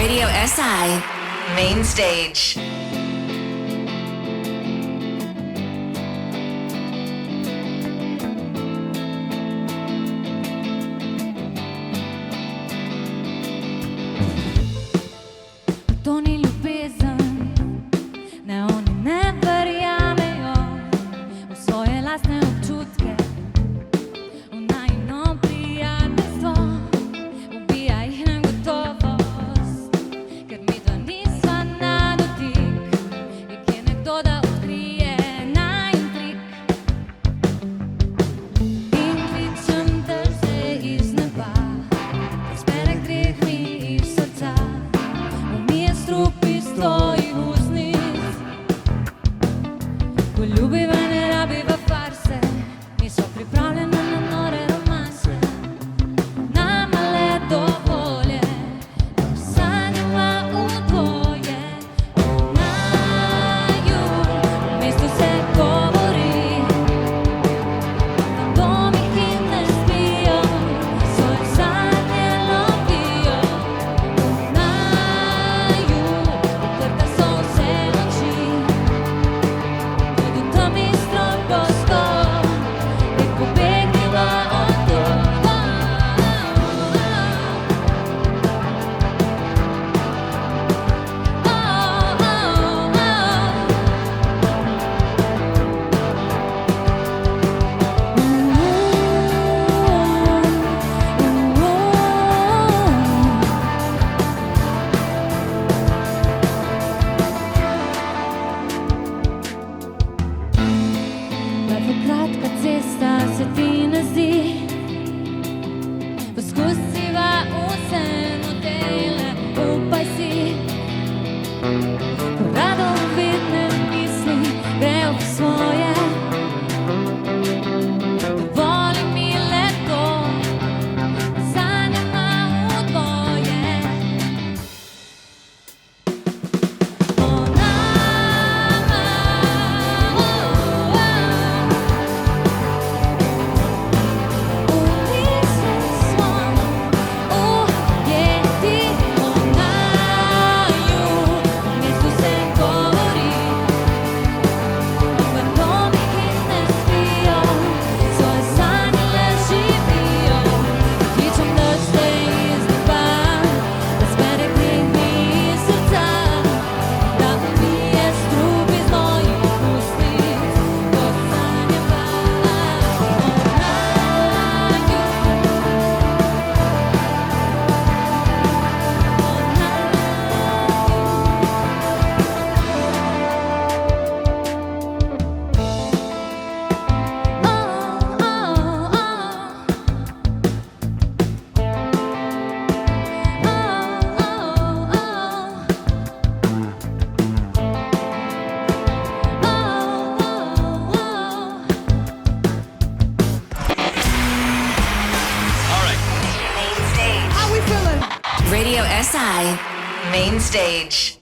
Radio SI Main Stage. To ni ljubezen, ne oni ne verjamejo v svoje lastne občutke, v najino prijateljstvo, ubija jih negotovost, ker midva nisva na dotik, je kje nekdo da odkrije najin trik. In kličem te že iz neba, razperek greh mi iz srca. Strup iz tvojih usnic, poljubiva ne rabiva farse, niso pripravljene na nore romanse. Nama le dovolje, da sanjava v dvoje. Naju, v mestu se govori, na domih in ne spijo, svoje sanje lovijo. Kratka cesta se ti ne zdi, poskusiva vseeno dele, upaj si. Ko radovedne misli grejo v svoje, dovoli mi le to, sanjama v dvoje. Radio SI Main Stage.